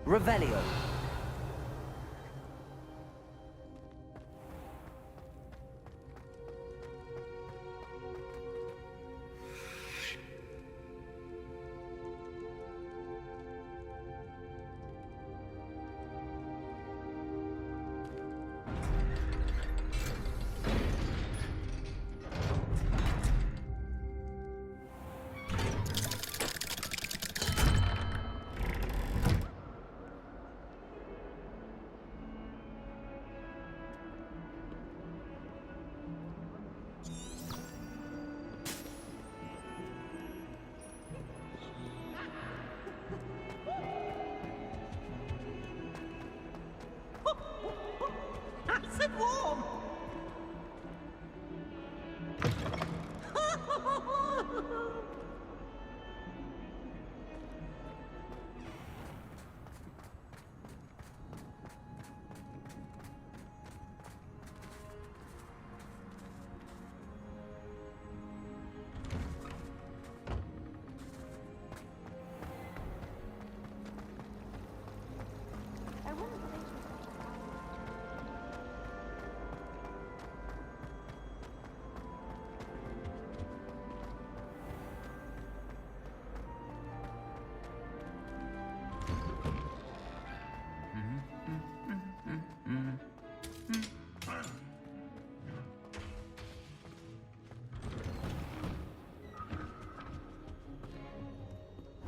Revelio. Nice and warm!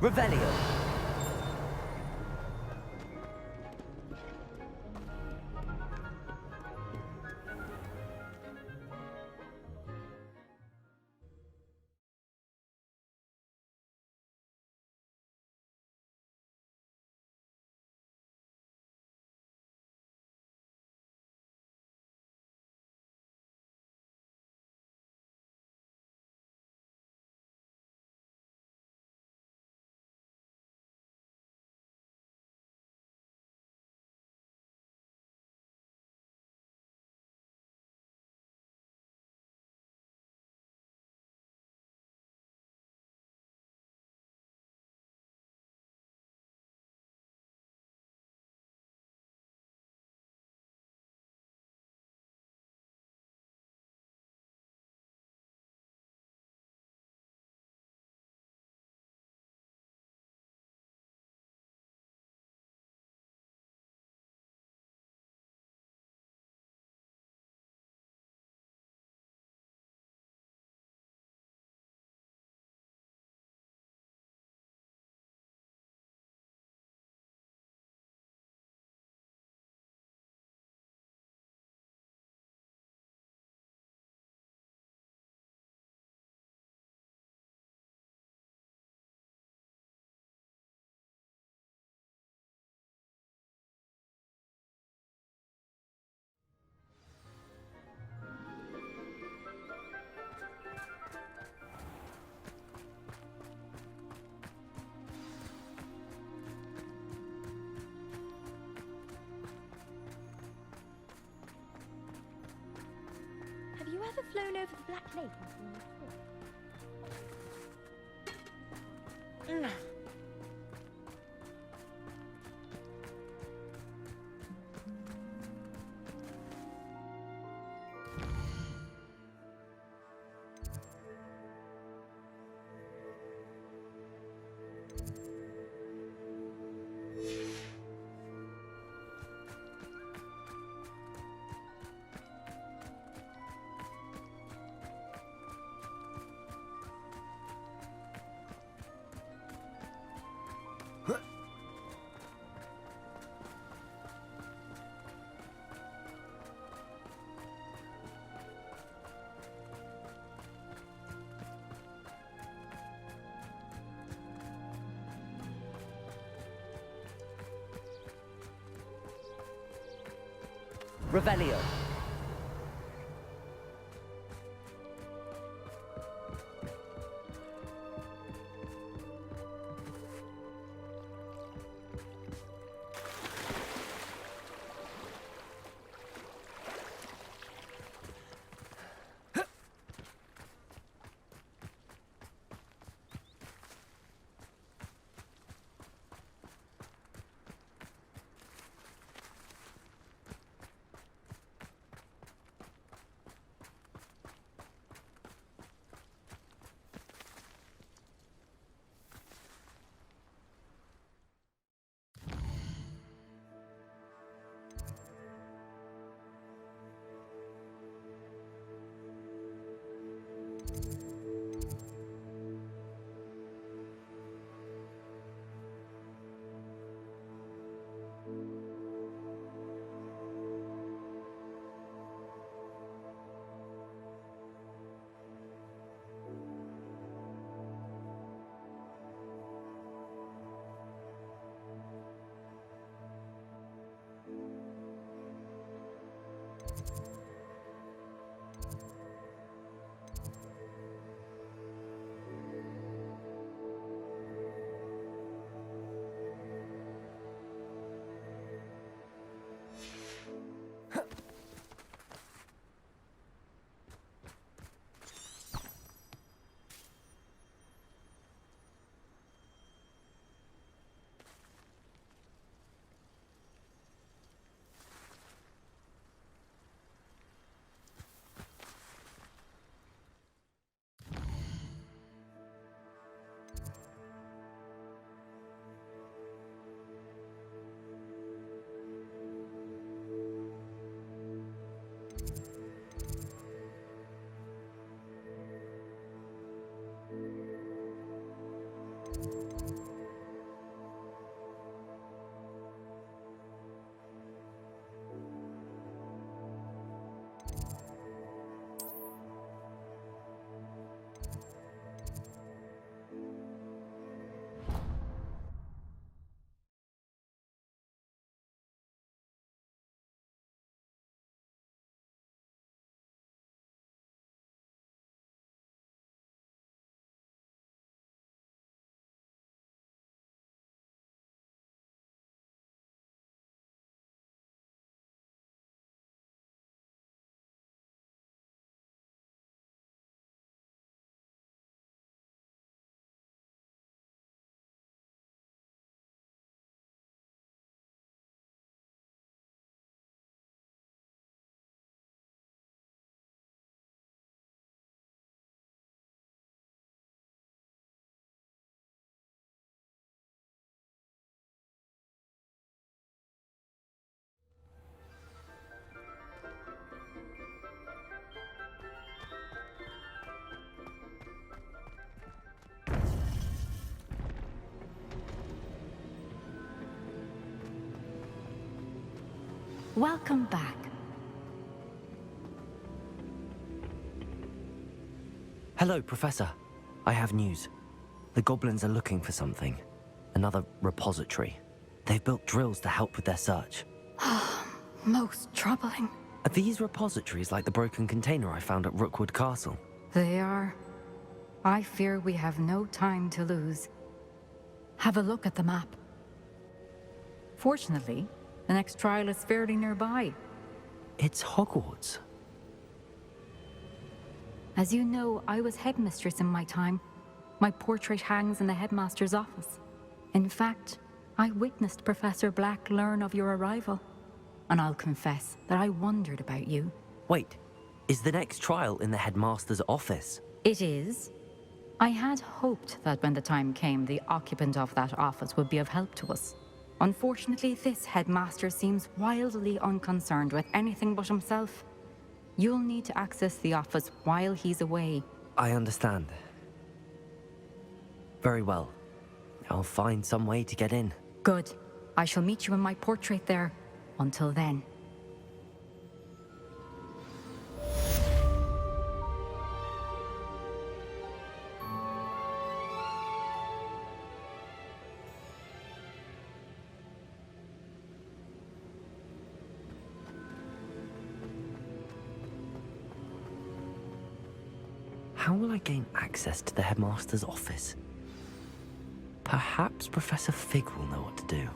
Revelio. Have you ever flown over the Black Lake and seen the fish? Revelio. Welcome back. Hello, Professor. I have news. The goblins are looking for something. Another repository. They've built drills to help with their search. Most troubling. Are these repositories like the broken container I found at Rookwood Castle? They are. I fear we have no time to lose. Have a look at the map. Fortunately, the next trial is fairly nearby. It's Hogwarts. As you know, I was headmistress in my time. My portrait hangs in the headmaster's office. In fact, I witnessed Professor Black learn of your arrival. And I'll confess that I wondered about you. Wait, is the next trial in the headmaster's office? It is. I had hoped that when the time came, the occupant of that office would be of help to us. Unfortunately, this headmaster seems wildly unconcerned with anything but himself. You'll need to access the office while he's away. I understand. Very well. I'll find some way to get in. Good. I shall meet you in my portrait there. Until then. How will I gain access to the headmaster's office? Perhaps Professor Fig will know what to do.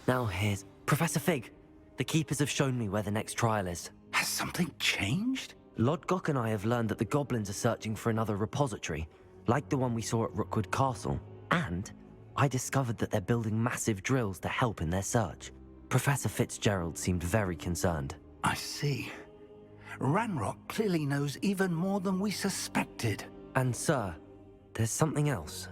Now here's Professor Fig. The keepers have shown me where the next trial is. Has something changed? Lodgok and I have learned that the goblins are searching for another repository, like the one we saw at Rookwood Castle. And I discovered that they're building massive drills to help in their search. Professor Fitzgerald seemed very concerned. I see. Ranrock clearly knows even more than we suspected. And sir, there's something else.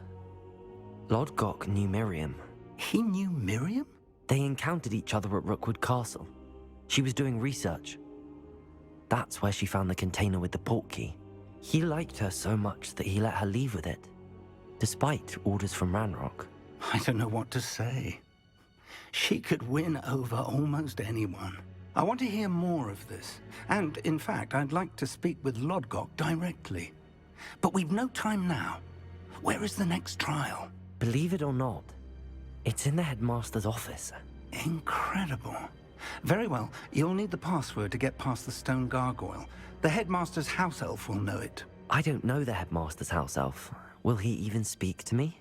Lodgok knew Miriam. He knew Miriam? They encountered each other at Rookwood Castle. She was doing research. That's where she found the container with the portkey. He liked her so much that he let her leave with it, despite orders from Ranrock. I don't know what to say. She could win over almost anyone. I want to hear more of this. And, in fact, I'd like to speak with Lodgok directly. But we've no time now. Where is the next trial? Believe it or not, it's in the headmaster's office. Incredible. Very well. You'll need the password to get past the stone gargoyle. The headmaster's house elf will know it. I don't know the headmaster's house elf. Will he even speak to me?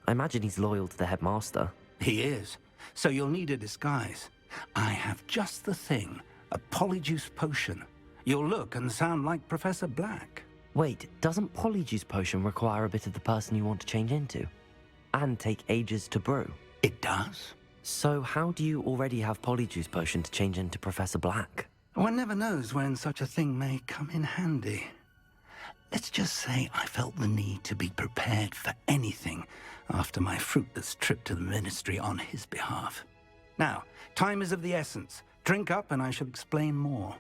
I imagine he's loyal to the headmaster. He is. So you'll need a disguise. I have just the thing. A polyjuice potion. You'll look and sound like Professor Black. Wait, doesn't Polyjuice Potion require a bit of the person you want to change into? And take ages to brew? It does. So how do you already have Polyjuice Potion to change into Professor Black? One never knows when such a thing may come in handy. Let's just say I felt the need to be prepared for anything after my fruitless trip to the Ministry on his behalf. Now, time is of the essence. Drink up and I shall explain more.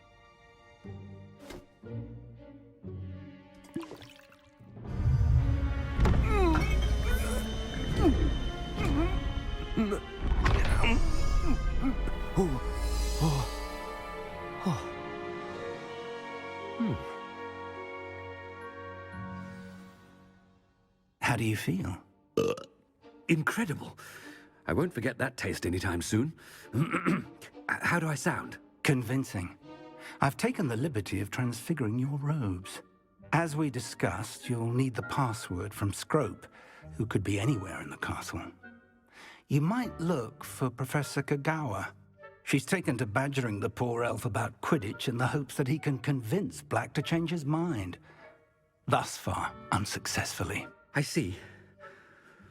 How do you feel? Incredible. I won't forget that taste anytime soon. How do I sound? Convincing. I've taken the liberty of transfiguring your robes. As we discussed, you'll need the password from Scrope, who could be anywhere in the castle. You might look for Professor Kagawa. She's taken to badgering the poor elf about Quidditch in the hopes that he can convince Black to change his mind. Thus far, unsuccessfully. I see.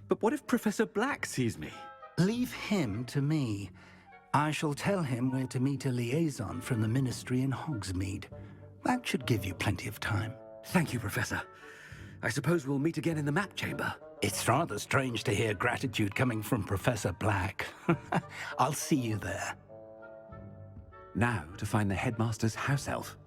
But what if Professor Black sees me? Leave him to me. I shall tell him where to meet a liaison from the Ministry in Hogsmeade. That should give you plenty of time. Thank you, Professor. I suppose we'll meet again in the map chamber. It's rather strange to hear gratitude coming from Professor Black. I'll see you there. Now to find the headmaster's house elf.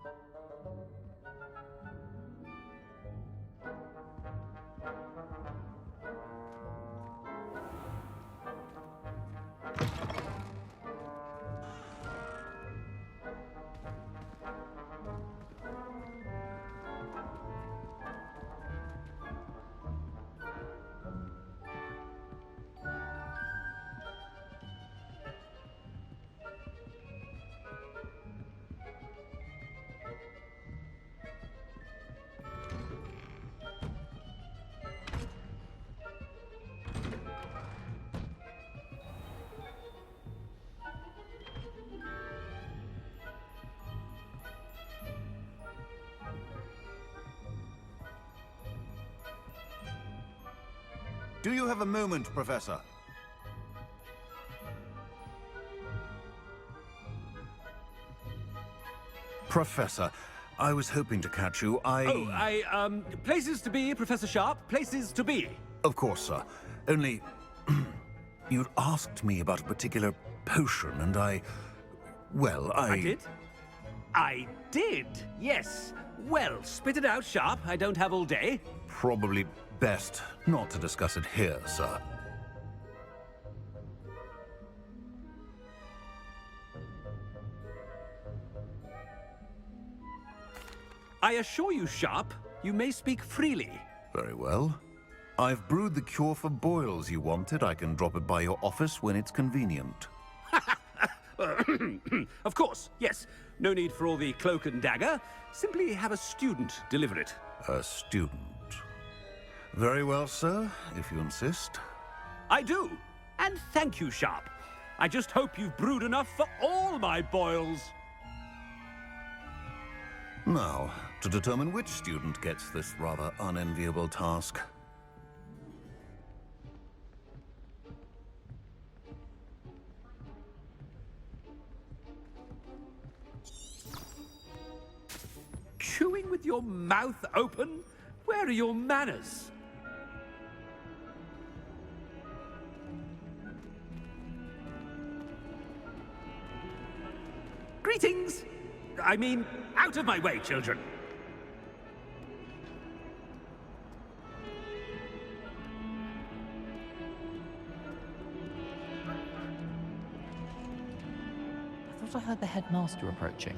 Do you have a moment, Professor? Professor, I was hoping to catch you. Places to be, Professor Sharp, places to be. Of course, sir. Only... you'd asked me about a particular potion, and well, I did? I did, yes. Well, spit it out, Sharp. I don't have all day. Probably best not to discuss it here, sir. I assure you, Sharp, you may speak freely. Very well. I've brewed the cure for boils you wanted. I can drop it by your office when it's convenient. Of course, yes. No need for all the cloak and dagger. Simply have a student deliver it. A student. Very well, sir, if you insist. I do. And thank you, Sharp. I just hope you've brewed enough for all my boils. Now, to determine which student gets this rather unenviable task. Chewing with your mouth open? Where are your manners? Greetings! I mean, out of my way, children! I thought I heard the headmaster approaching.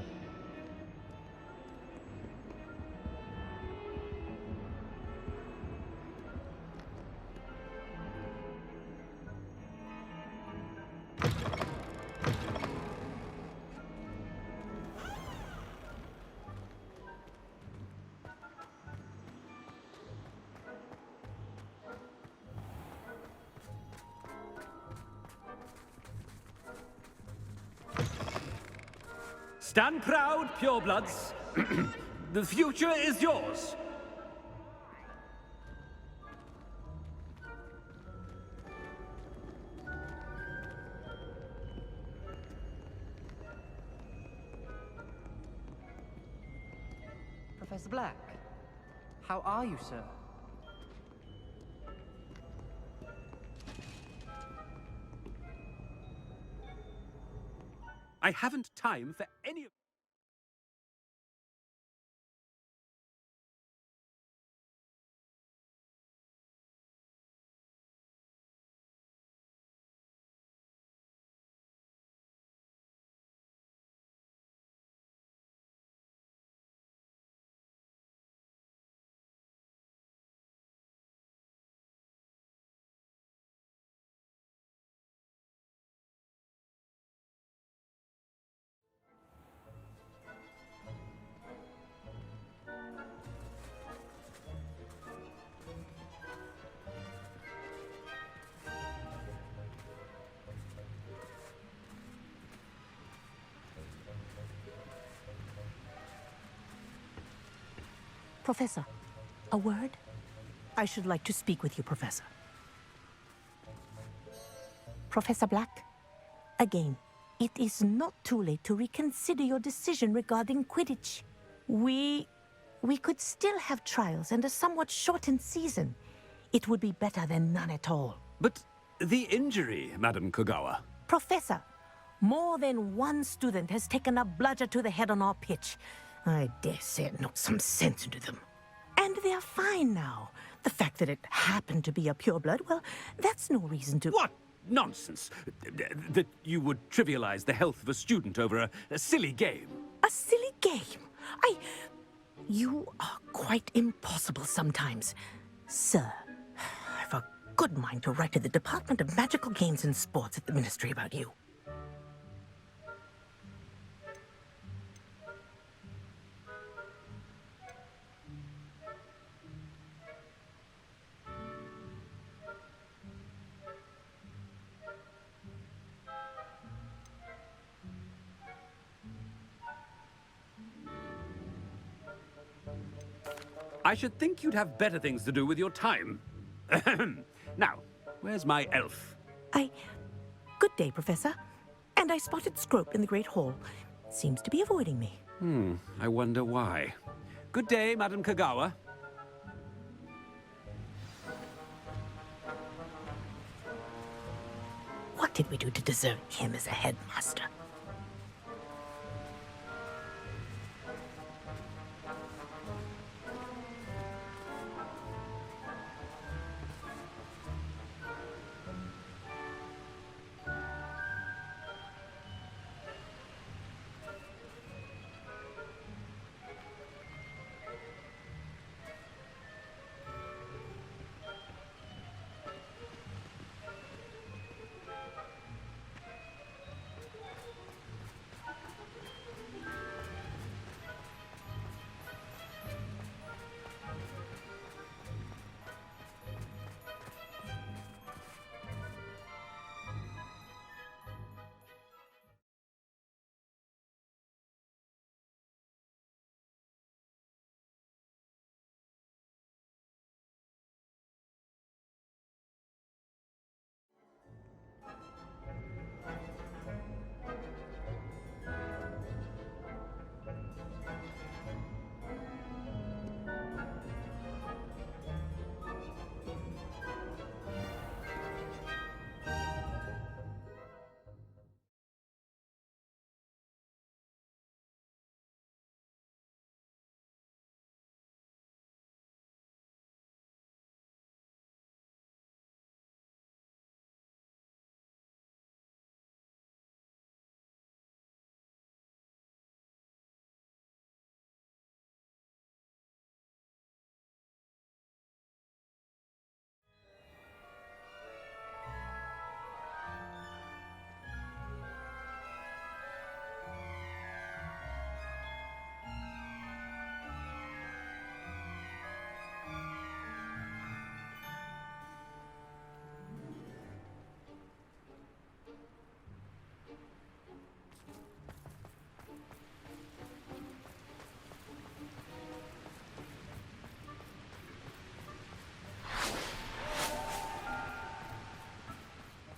Stand proud, purebloods. The future is yours. Professor Black. How are you, sir? I haven't time for any of... Professor, a word? I should like to speak with you, Professor. Professor Black, again, it is not too late to reconsider your decision regarding Quidditch. We could still have trials and a somewhat shortened season. It would be better than none at all. But the injury, Madam Kogawa. Professor, more than one student has taken a bludger to the head on our pitch. I dare say it knocked some sense into them. And they're fine now. The fact that it happened to be a pureblood, well, that's no reason to... What nonsense! That you would trivialize the health of a student over a silly game. A silly game? You are quite impossible sometimes. Sir, I've a good mind to write to the Department of Magical Games and Sports at the Ministry about you. I should think you'd have better things to do with your time. Now, where's my elf? Good day, Professor. And I spotted Scrope in the Great Hall. Seems to be avoiding me. I wonder why. Good day, Madam Kogawa. What did we do to deserve him as a headmaster?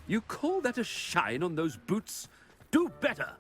You call that a shine on those boots? Do better!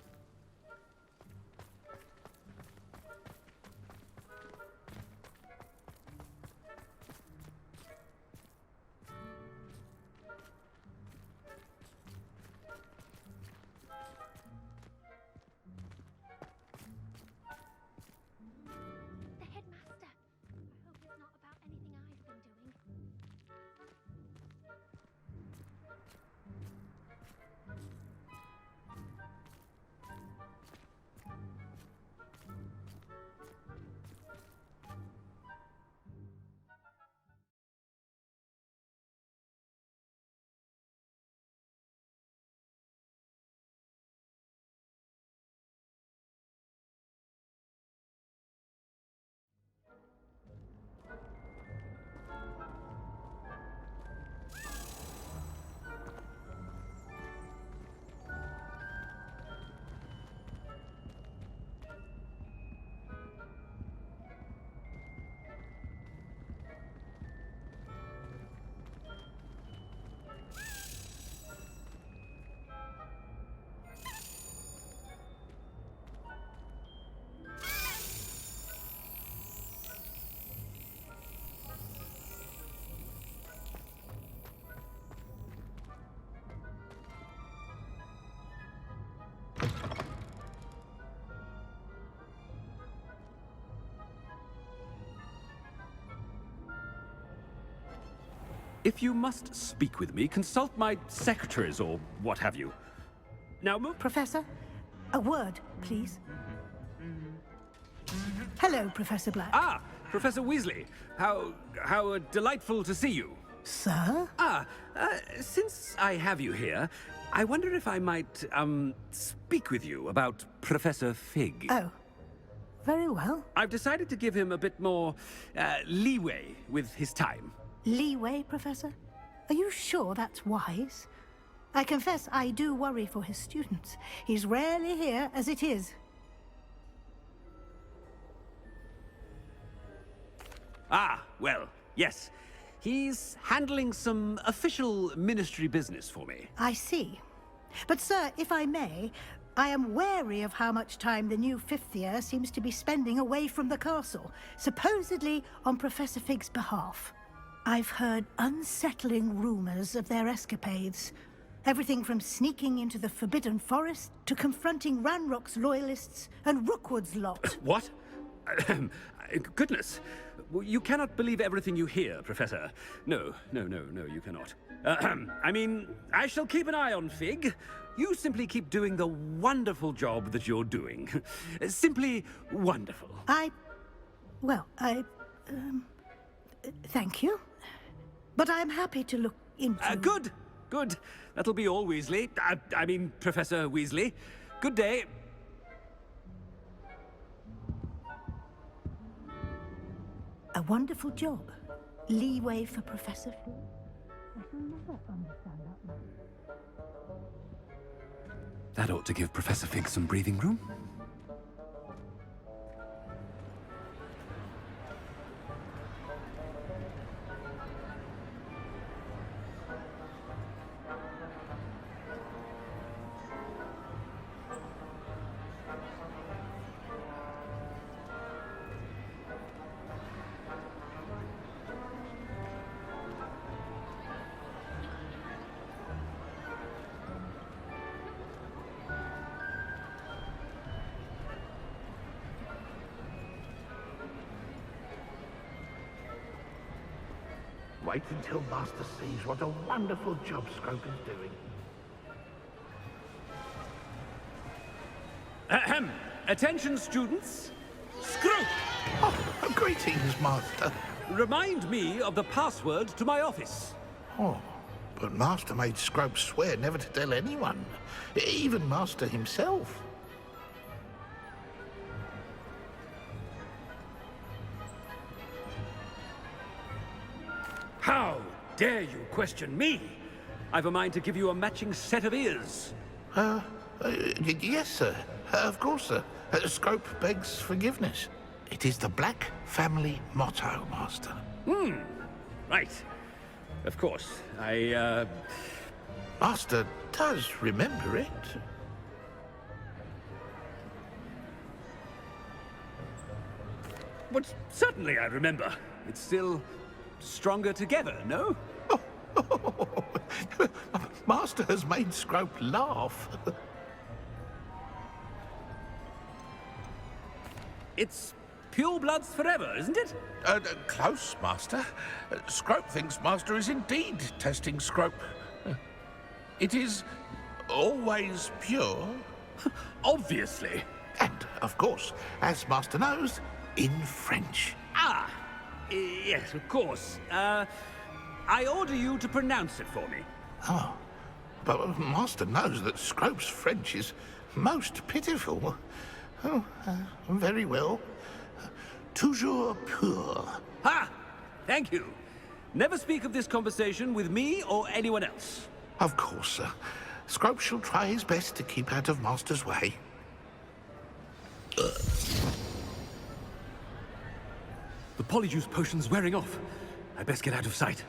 If you must speak with me, consult my secretaries or what have you. Now move. Professor, a word, please. Hello, Professor Black. Ah, Professor Weasley. How delightful to see you. Sir? Since I have you here, I wonder if I might, speak with you about Professor Fig. Oh, very well. I've decided to give him a bit more, leeway with his time. Leeway, Professor? Are you sure that's wise? I confess I do worry for his students. He's rarely here as it is. Ah, well, yes. He's handling some official ministry business for me. I see. But, sir, if I may, I am wary of how much time the new fifth year seems to be spending away from the castle, supposedly on Professor Fig's behalf. I've heard unsettling rumors of their escapades. Everything from sneaking into the Forbidden Forest to confronting Ranrock's loyalists and Rookwood's lot. What? Goodness. You cannot believe everything you hear, Professor. No, you cannot. I mean, I shall keep an eye on Fig. You simply keep doing the wonderful job that you're doing. Simply wonderful. Thank you. But I'm happy to look into... Good. That'll be all, Weasley. I mean, Professor Weasley. Good day. A wonderful job. Leeway for Professor Fig. I shall never understand that man. That ought to give Professor Fig some breathing room. Wait until Master sees what a wonderful job Scrope is doing. Ahem. Attention, students. Scrope! Oh, greetings, Master. Remind me of the password to my office. Oh, but Master made Scrope swear never to tell anyone, even Master himself. How dare you question me? I've a mind to give you a matching set of ears. Yes, sir. Of course, sir. Scrope begs forgiveness. It is the Black family motto, Master. Right. Of course. Master does remember it. But certainly I remember. It's still stronger together, no? Master has made Scrope laugh. It's pure bloods forever, isn't it? Close, Master. Scrope thinks Master is indeed testing Scrope. It is always pure. Obviously. And, of course, as Master knows, in French. Ah! Yes, of course. I order you to pronounce it for me. Oh, but Master knows that Scrope's French is most pitiful. Oh, very well. Toujours pur. Ha! Thank you. Never speak of this conversation with me or anyone else. Of course, sir. Scrope shall try his best to keep out of Master's way. The polyjuice potion's wearing off. I'd best get out of sight.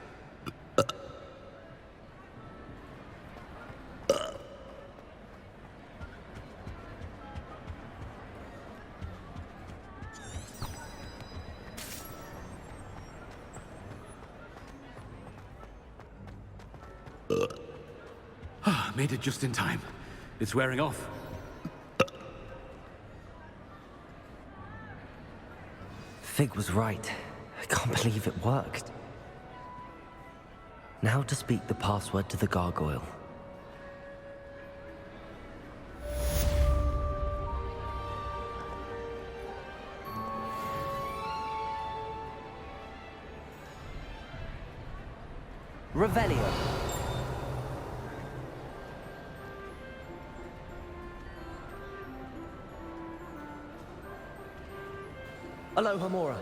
Made it just in time. It's wearing off. Fig was right. I can't believe it worked. Now to speak the password to the gargoyle. Revelio. Aloha Mora.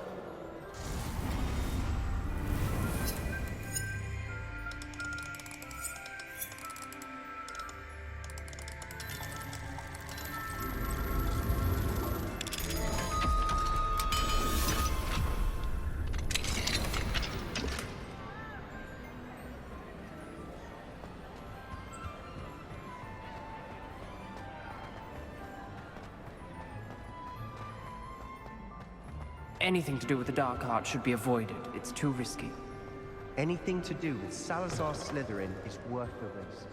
Anything to do with the dark art should be avoided. It's too risky. Anything to do with Salazar Slytherin is worth the risk.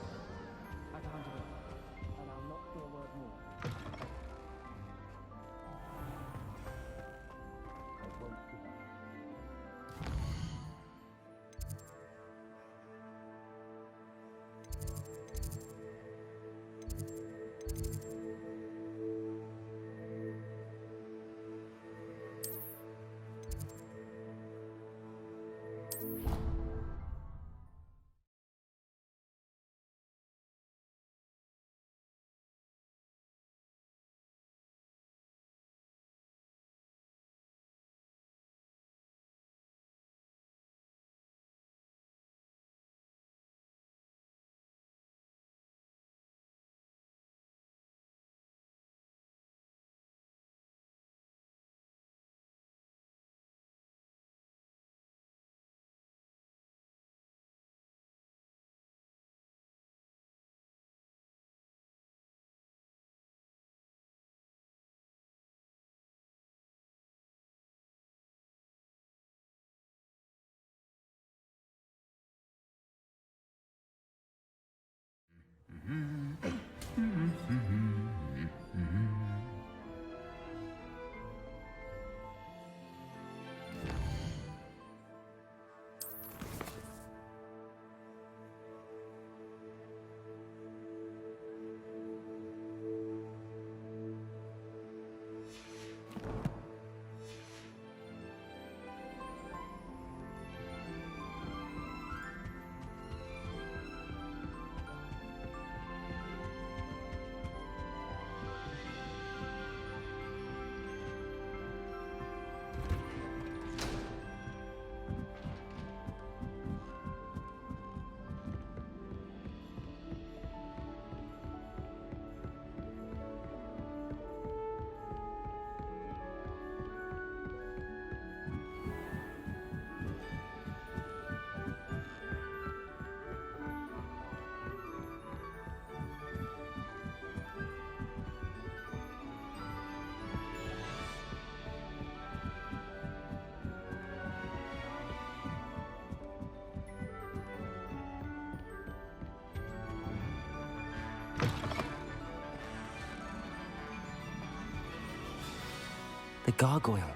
The gargoyle.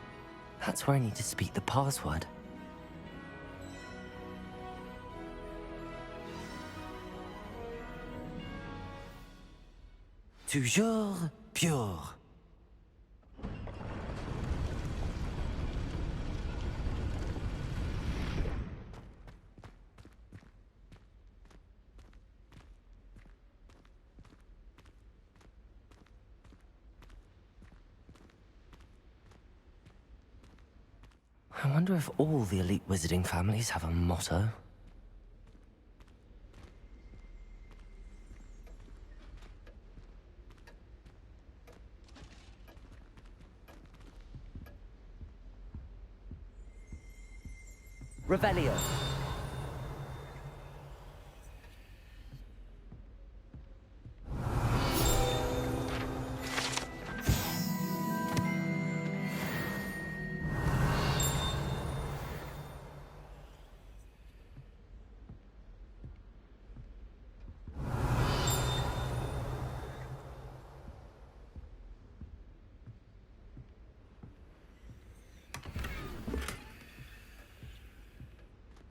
That's where I need to speak the password. Toujours pure. I wonder if all the elite wizarding families have a motto. Revelio.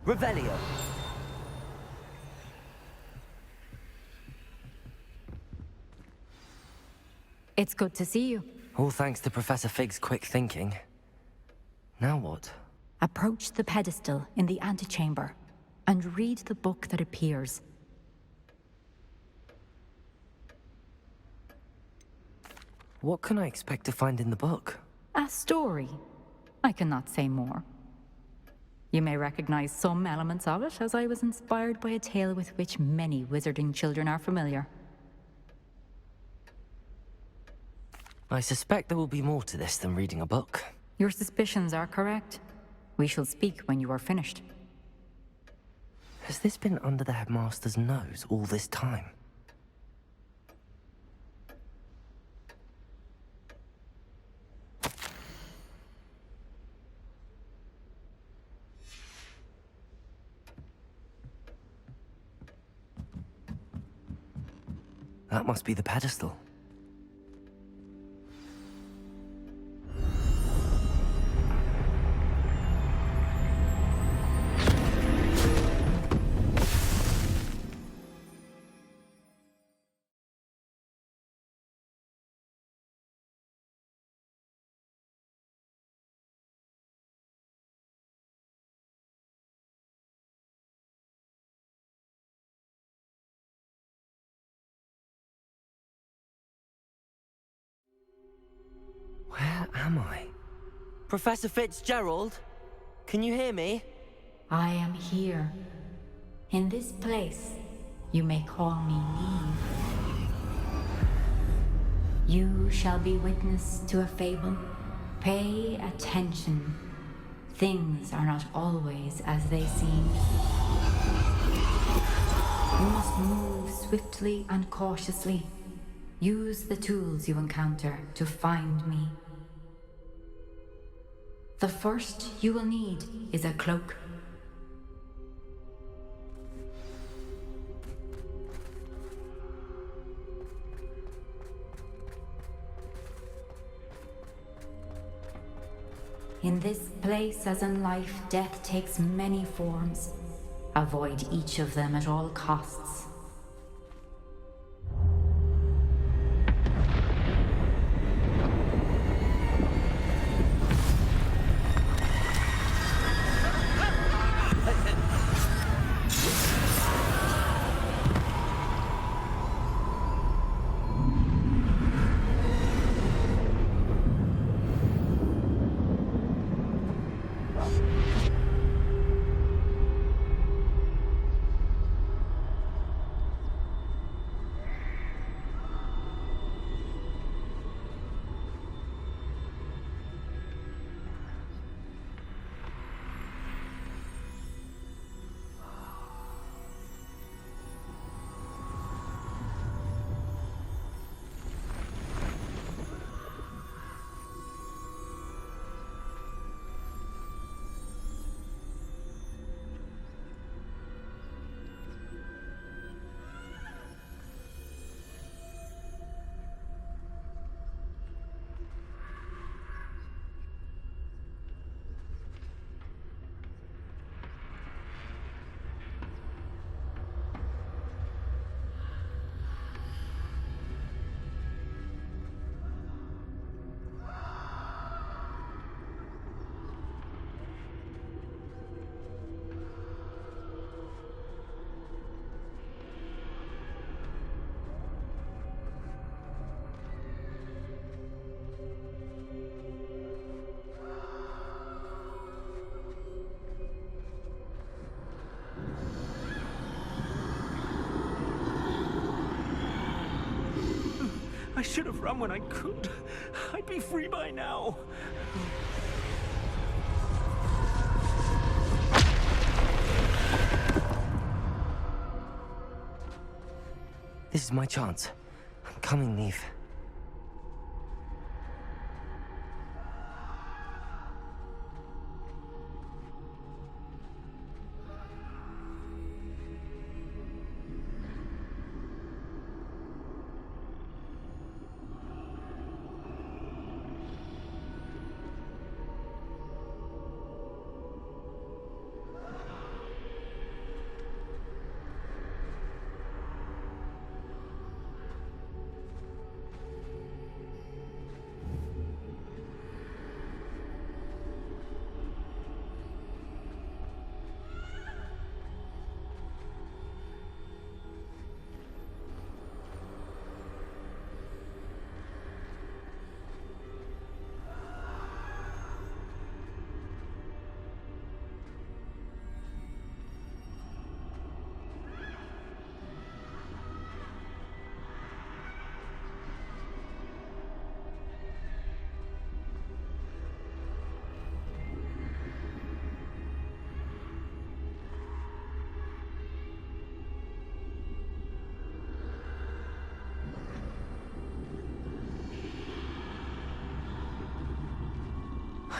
Revelio. It's good to see you. All thanks to Professor Fig's quick thinking. Now what? Approach the pedestal in the antechamber and read the book that appears. What can I expect to find in the book? A story. I cannot say more. You may recognize some elements of it, as I was inspired by a tale with which many wizarding children are familiar. I suspect there will be more to this than reading a book. Your suspicions are correct. We shall speak when you are finished. Has this been under the headmaster's nose all this time? That must be the pedestal. Where am I? Professor Fitzgerald? Can you hear me? I am here. In this place, you may call me Niamh. You shall be witness to a fable. Pay attention. Things are not always as they seem. You must move swiftly and cautiously. Use the tools you encounter to find me. The first you will need is a cloak. In this place, as in life, death takes many forms. Avoid each of them at all costs. I should have run when I could. I'd be free by now. This is my chance. I'm coming, Niamh.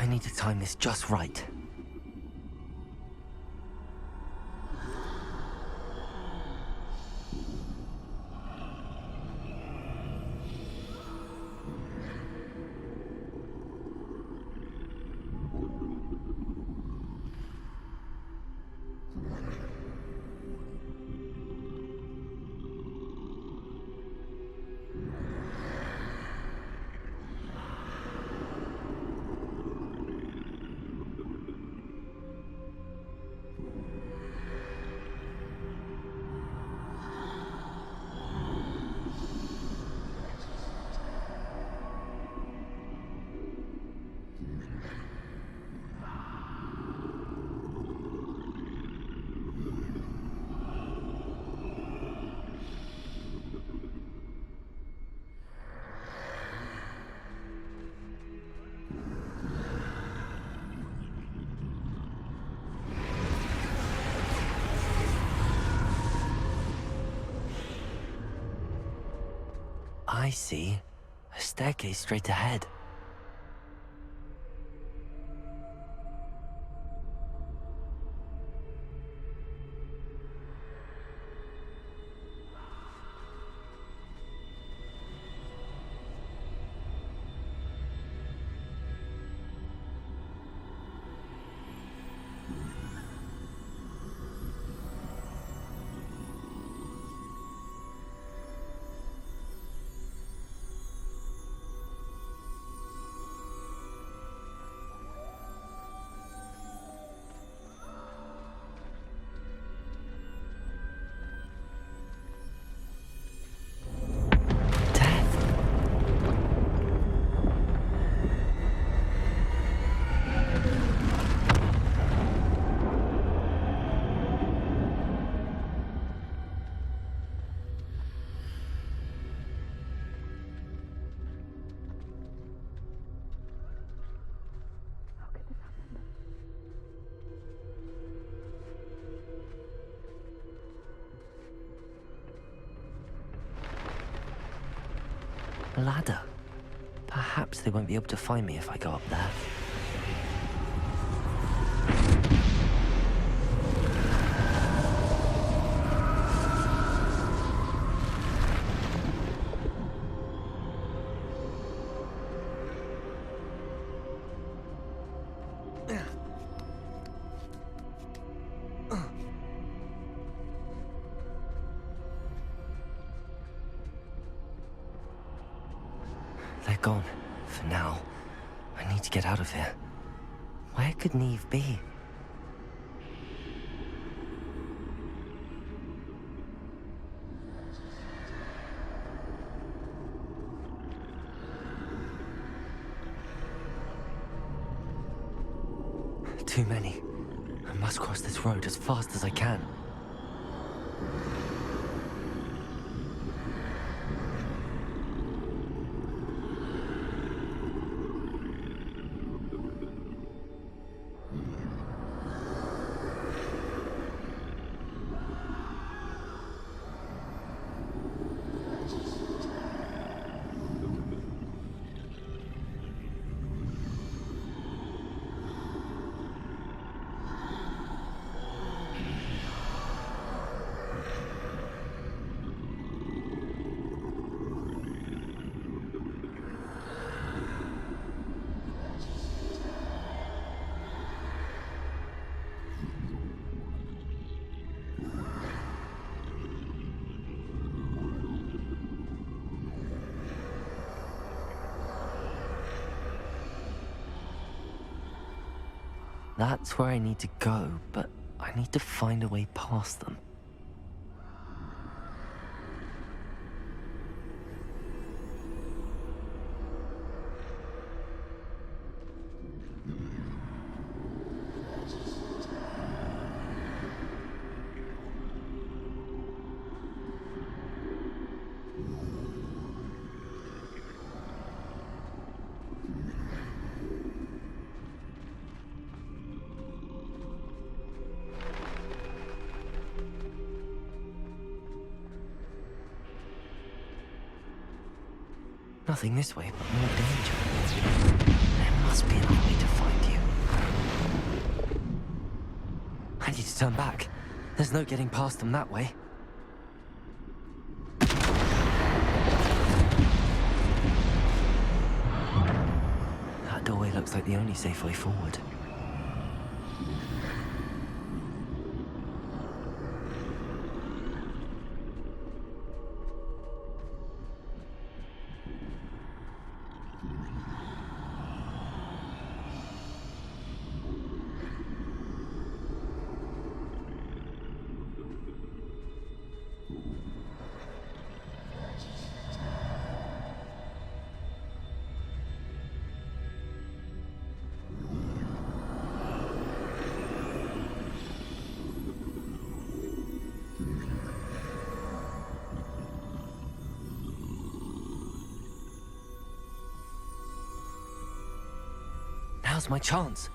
I need to time this just right. I see. A staircase straight ahead. A ladder. Perhaps they won't be able to find me if I go up there. They're gone. For now. I need to get out of here. Where could Niamh be? Too many. I must cross this road as fast as I can. That's where I need to go, but I need to find a way past them. Nothing this way, but more danger. There must be another way to find you. I need to turn back. There's no getting past them that way. That doorway looks like the only safe way forward. Now's my chance.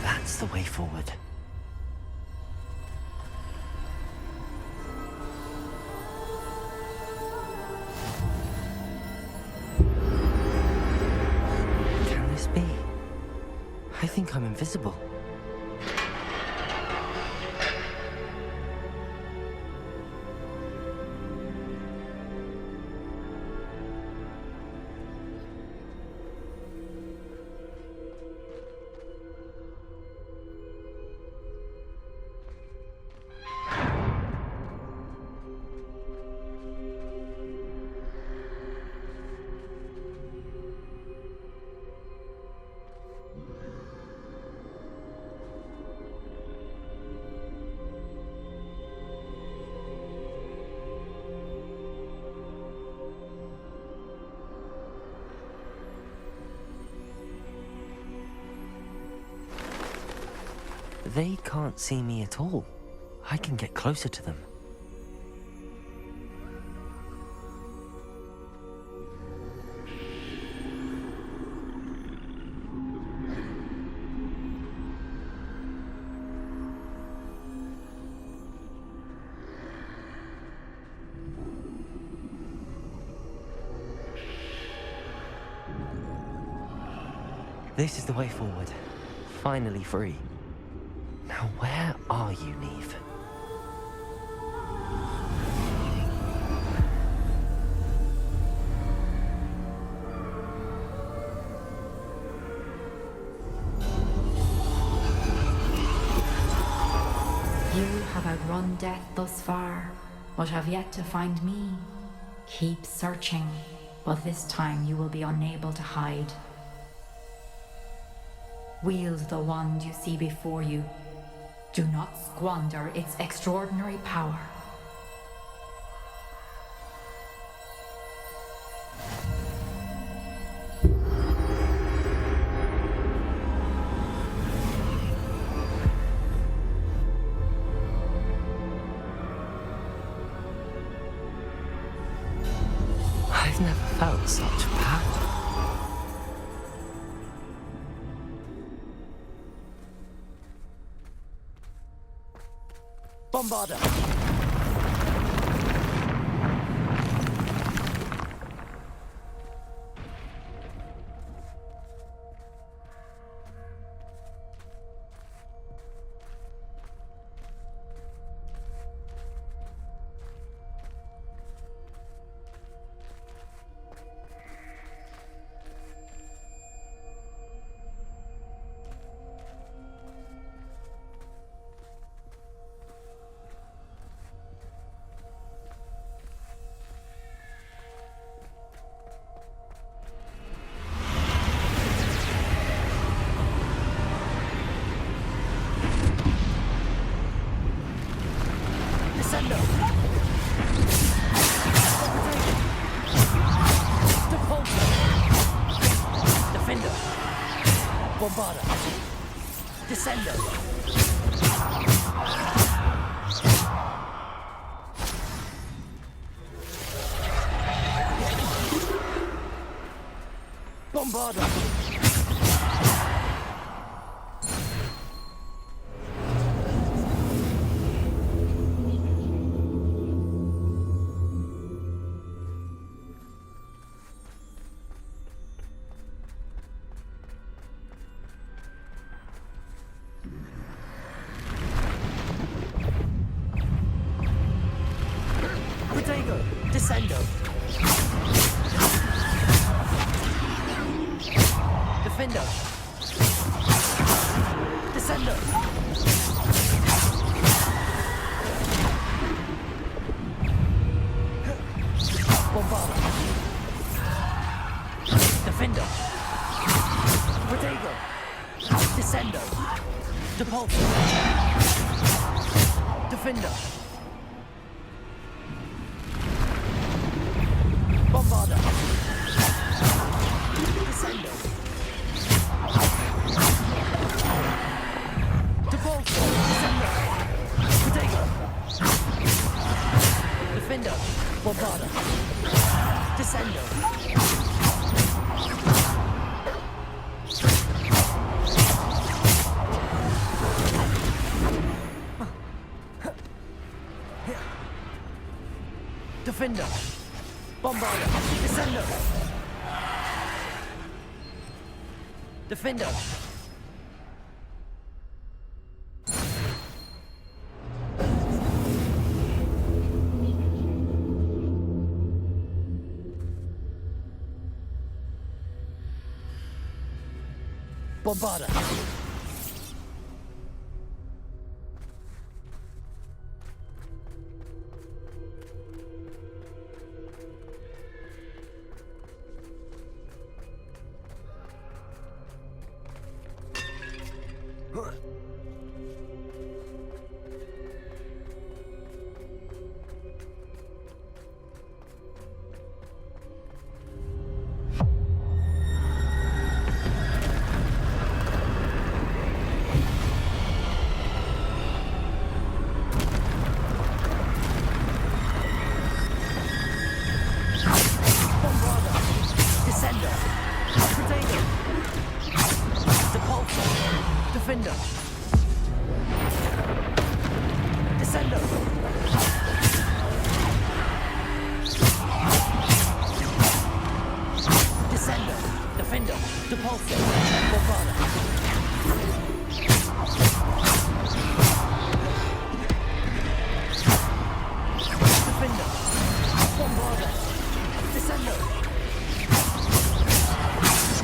That's the way forward. I think I'm invisible. They can't see me at all. I can get closer to them. This is the way forward. Finally free. Now where are you, Niamh? You have outrun death thus far, but have yet to find me. Keep searching, but this time you will be unable to hide. Wield the wand you see before you. Do not squander its extraordinary power. I've never felt such power. Bombarder! Bombarder! Descendo! Bombarder! Protego! Descendo! Defender! Descendo! Bombarder! Defender! Protego! Descendo! Depulso! Defender! Bombarder! Descendo! Depulso! Descendo! Protego! Defender! Bombarder! Descendo! Defender! Bombarder! Descendo! Defender! Bombarder! Defender! Descendo! Descendo! Defender! Depulso! Bombarder! Defender! Bombarder! Descendo!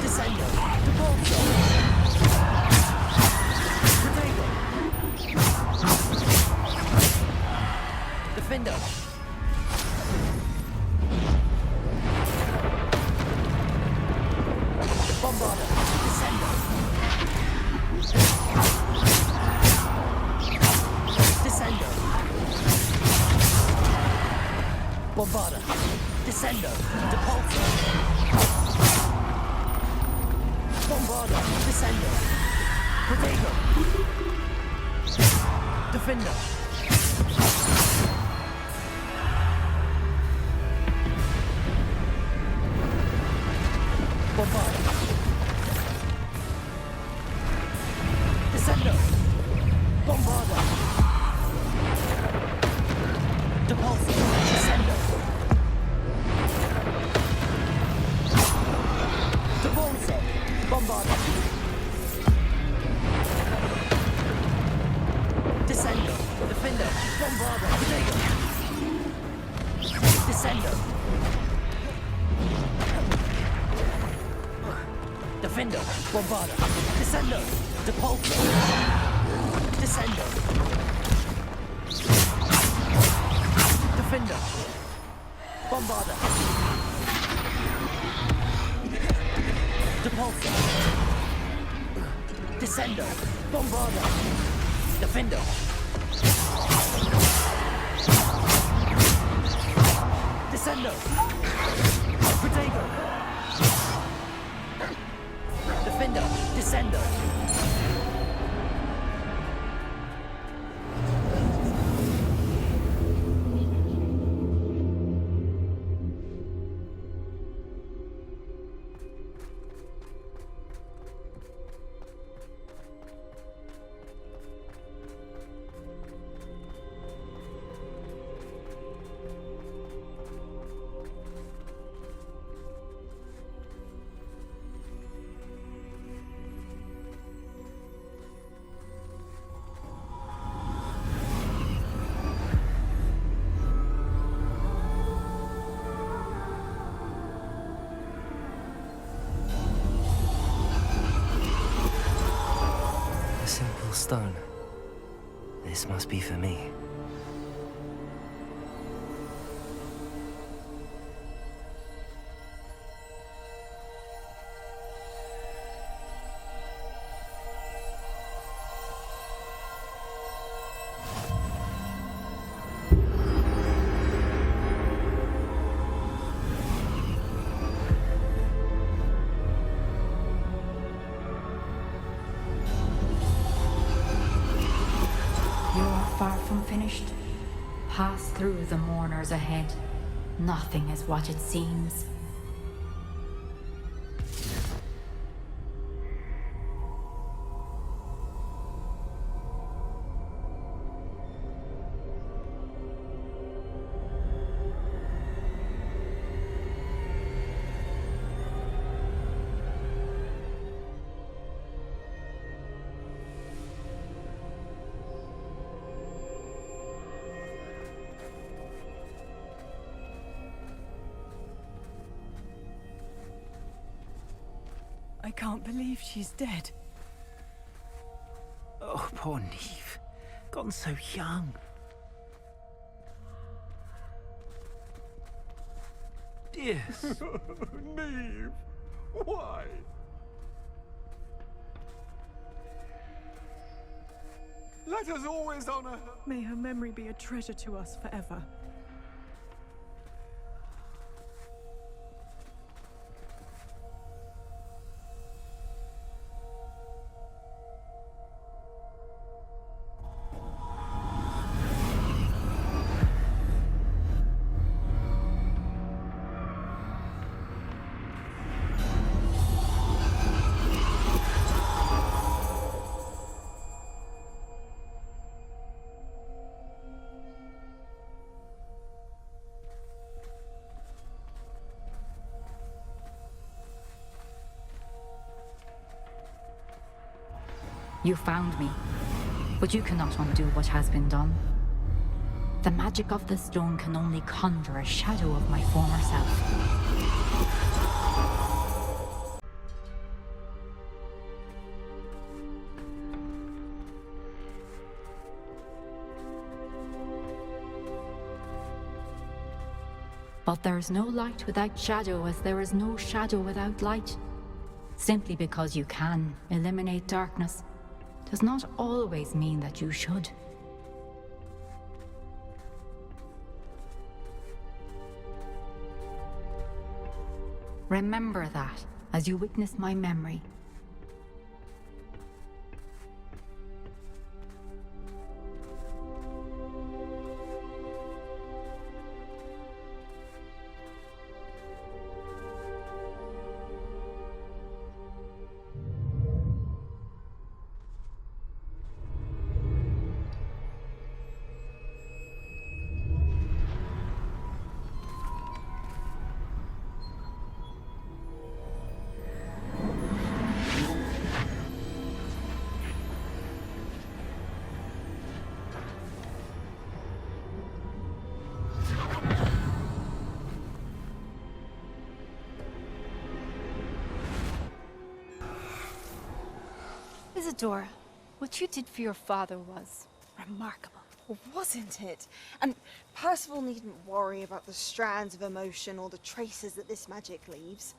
Descendo! Depulso! Defender! Bombarder! Descendo! Descendo! Bombarder! Descendo! Depulso! Bombarder! Descendo! Protego! Defender! Bombarder! Descendo! Bombarder! Depulso! Descendo! Depulso! Bombarder! Descendo! Defender! Bombarder! Protego! Descendo! Defender! Bombarder! Descendo! Depulso! Descendo! Defender! Bombarder! Depulso! Descendo! Bombarder! Defender! Descendo! Protego! Defender! Descendo! stone. This must be for me. Far from finished. Pass through the mourners ahead. Nothing is what it seems. I can't believe she's dead. Oh, poor Niamh. Gone so young. Yes. Niamh, why? Let us always honor her. May her memory be a treasure to us forever. You found me, but you cannot undo what has been done. The magic of the stone can only conjure a shadow of my former self. But there is no light without shadow, as there is no shadow without light. Simply because you can eliminate darkness does not always mean that you should. Remember that as you witness my memory. Isadora, what you did for your father was remarkable. Well, wasn't it? And Percival needn't worry about the strands of emotion or the traces that this magic leaves.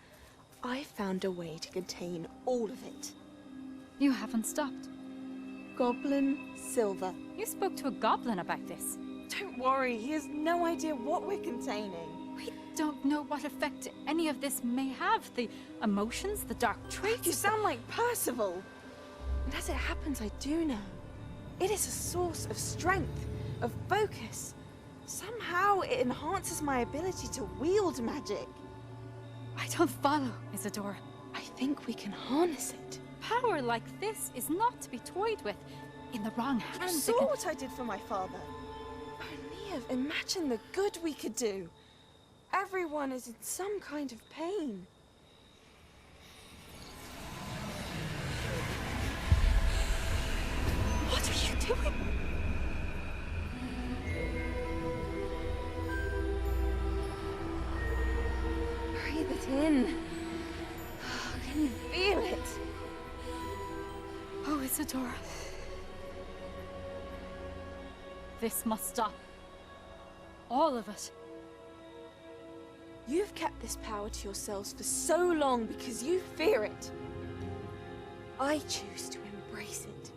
I found a way to contain all of it. You haven't stopped. Goblin Silver. You spoke to a goblin about this. Don't worry, he has no idea what we're containing. We don't know what effect any of this may have. The emotions, the dark traits. You sound like Percival. And as it happens, I do know. It is a source of strength, of focus. Somehow it enhances my ability to wield magic. I don't follow, Isadora. I think we can harness it. Power like this is not to be toyed with. In the wrong hands, You saw what I did for my father. Oh, Niamh, imagine the good we could do. Everyone is in some kind of pain. What are you doing? Breathe it in. Can you feel it? Oh, Isadora. This must stop. All of it. You've kept this power to yourselves for so long because you fear it. I choose to embrace it.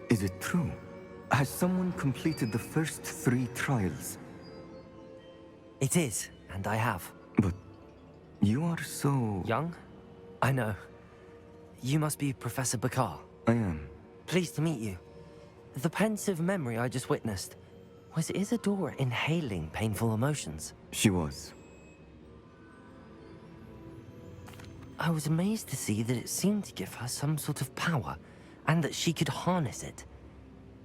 Is it true? Has someone completed the first 3 trials? It is, and I have. But you are so... Young? I know. You must be Professor Bakar. I am. Pleased to meet you. The pensive memory I just witnessed, was Isadora inhaling painful emotions? She was. I was amazed to see that it seemed to give her some sort of power, and that she could harness it.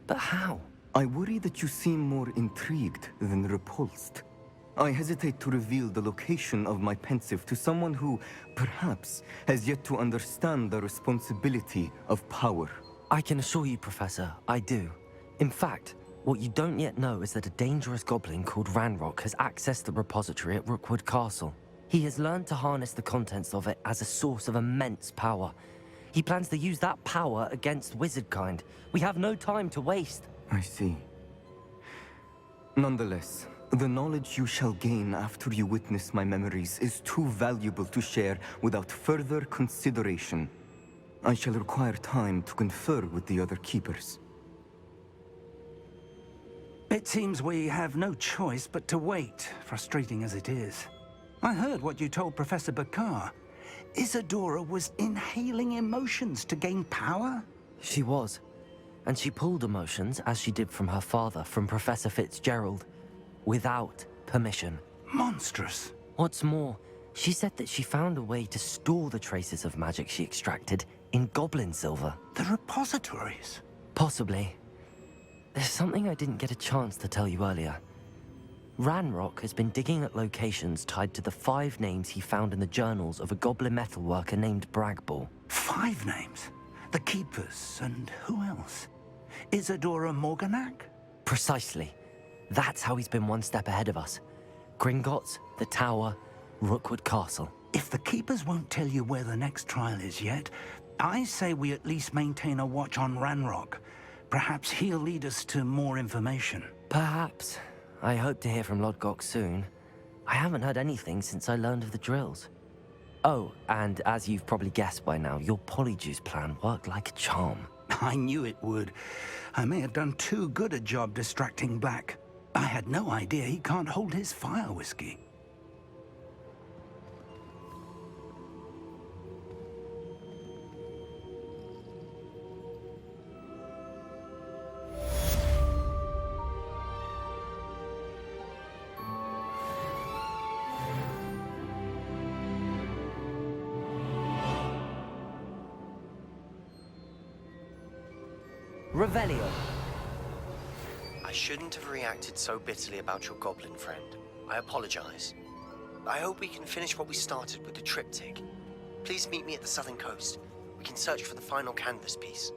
But how? I worry that you seem more intrigued than repulsed. I hesitate to reveal the location of my pensive to someone who, perhaps, has yet to understand the responsibility of power. I can assure you, Professor, I do. In fact, what you don't yet know is that a dangerous goblin called Ranrock has accessed the repository at Rookwood Castle. He has learned to harness the contents of it as a source of immense power. He plans to use that power against wizardkind. We have no time to waste. I see. Nonetheless, the knowledge you shall gain after you witness my memories is too valuable to share without further consideration. I shall require time to confer with the other keepers. It seems we have no choice but to wait, frustrating as it is. I heard what you told Professor Bakar. Isadora was inhaling emotions to gain power? She was. And she pulled emotions, as she did from her father, from Professor Fitzgerald, without permission. Monstrous. What's more, she said that she found a way to store the traces of magic she extracted in goblin silver. The repositories? Possibly. There's something I didn't get a chance to tell you earlier. Ranrock has been digging at locations tied to the 5 names he found in the journals of a goblin metalworker named Bragball. 5 names? The Keepers, and who else? Isadora Morganac? Precisely. That's how he's been one step ahead of us. Gringotts, the Tower, Rookwood Castle. If the Keepers won't tell you where the next trial is yet, I say we at least maintain a watch on Ranrock. Perhaps he'll lead us to more information. Perhaps. I hope to hear from Lodgok soon. I haven't heard anything since I learned of the drills. Oh, and as you've probably guessed by now, your Polyjuice plan worked like a charm. I knew it would. I may have done too good a job distracting Black. I had no idea he can't hold his fire whiskey. Revelio. I shouldn't have reacted so bitterly about your goblin friend. I apologize. I hope we can finish what we started with the triptych. Please meet me at the southern coast. We can search for the final canvas piece.